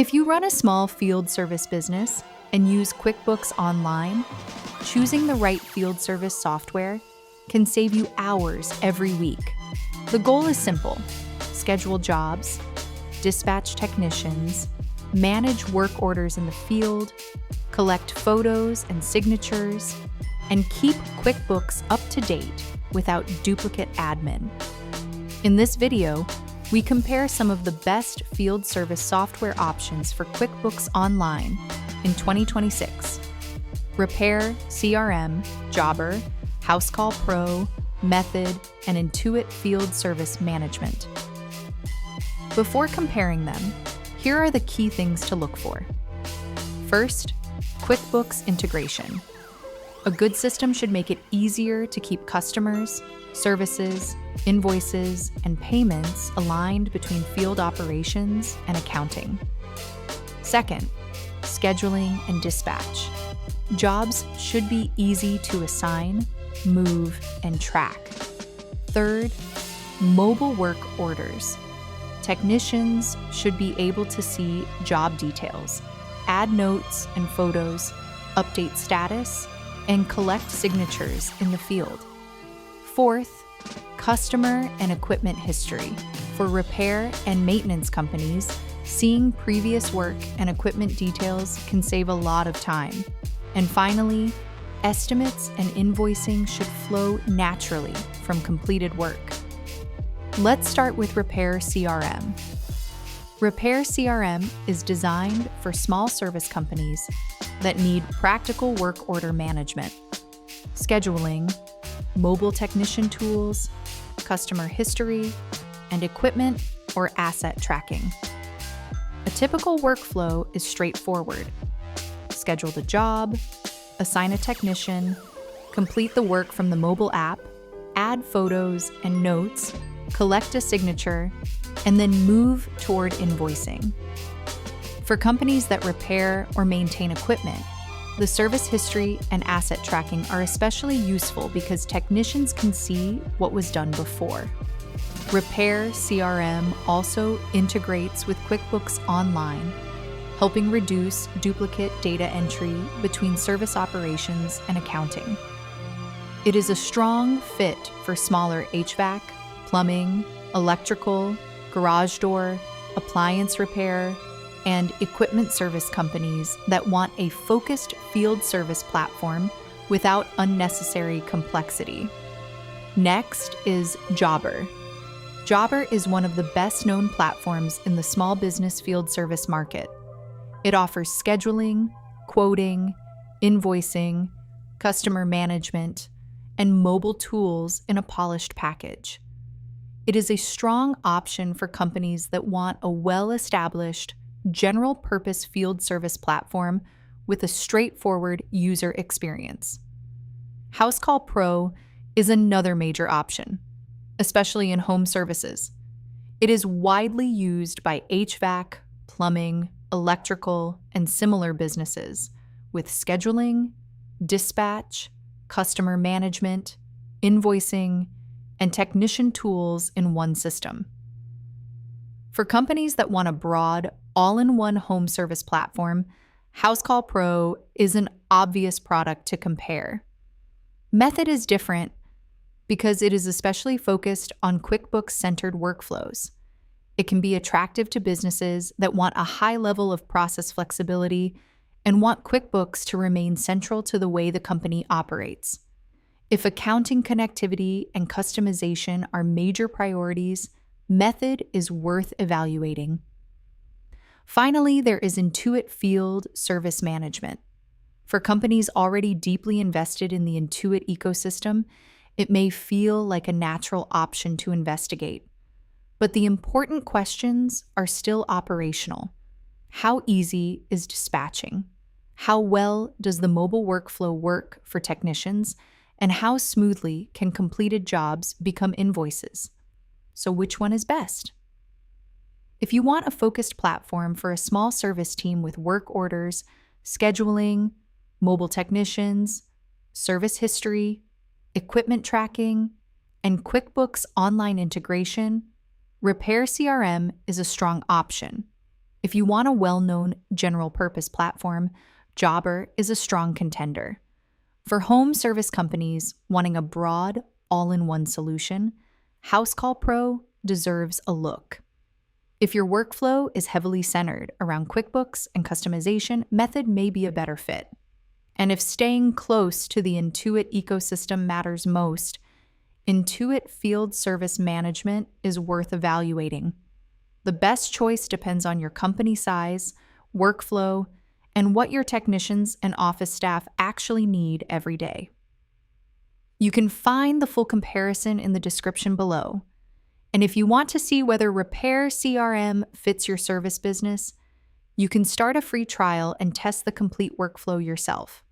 If you run a small field service business and use QuickBooks Online, choosing the right field service software can save you hours every week. The goal is simple: schedule jobs, dispatch technicians, manage work orders in the field, collect photos and signatures, and keep QuickBooks up to date without duplicate admin. In this video, we compare some of the best field service software options for QuickBooks Online in 2026. Repair-CRM, Jobber, Housecall Pro, Method, and Intuit Field Service Management. Before comparing them, here are the key things to look for. First, QuickBooks integration. A good system should make it easier to keep customers, services, invoices, and payments aligned between field operations and accounting. Second, scheduling and dispatch. Jobs should be easy to assign, move, and track. Third, mobile work orders. Technicians should be able to see job details, add notes and photos, update status, and collect signatures in the field. Fourth, customer and equipment history. For repair and maintenance companies, seeing previous work and equipment details can save a lot of time. And finally, estimates and invoicing should flow naturally from completed work. Let's start with Repair-CRM. Repair-CRM is designed for small service companies that need practical work order management, scheduling, mobile technician tools, customer history, and equipment or asset tracking. A typical workflow is straightforward. Schedule the job, assign a technician, complete the work from the mobile app, add photos and notes, collect a signature, and then move toward invoicing. For companies that repair or maintain equipment, the service history and asset tracking are especially useful because technicians can see what was done before. Repair-CRM also integrates with QuickBooks Online, helping reduce duplicate data entry between service operations and accounting. It is a strong fit for smaller HVAC, plumbing, electrical, garage door, appliance repair, and equipment service companies that want a focused field service platform without unnecessary complexity. Next is Jobber. Jobber is one of the best-known platforms in the small business field service market. It offers scheduling, quoting, invoicing, customer management, and mobile tools in a polished package. It is a strong option for companies that want a well-established, general-purpose field service platform with a straightforward user experience. Housecall Pro is another major option, especially in home services. It is widely used by HVAC, plumbing, electrical, and similar businesses with scheduling, dispatch, customer management, invoicing, and technician tools in one system. For companies that want a broad, all-in-one home service platform, Housecall Pro is an obvious product to compare. Method is different because it is especially focused on QuickBooks-centered workflows. It can be attractive to businesses that want a high level of process flexibility and want QuickBooks to remain central to the way the company operates. If accounting connectivity and customization are major priorities, Method is worth evaluating. Finally, there is Intuit Field Service Management. For companies already deeply invested in the Intuit ecosystem, it may feel like a natural option to investigate. But the important questions are still operational. How easy is dispatching? How well does the mobile workflow work for technicians? And how smoothly can completed jobs become invoices? So which one is best? If you want a focused platform for a small service team with work orders, scheduling, mobile technicians, service history, equipment tracking, and QuickBooks Online integration, Repair-CRM is a strong option. If you want a well-known general-purpose platform, Jobber is a strong contender. For home service companies wanting a broad, all-in-one solution, Housecall Pro deserves a look. If your workflow is heavily centered around QuickBooks and customization, Method may be a better fit. And if staying close to the Intuit ecosystem matters most, Intuit Field Service Management is worth evaluating. The best choice depends on your company size, workflow, and what your technicians and office staff actually need every day. You can find the full comparison in the description below. And if you want to see whether Repair-CRM fits your service business, you can start a free trial and test the complete workflow yourself.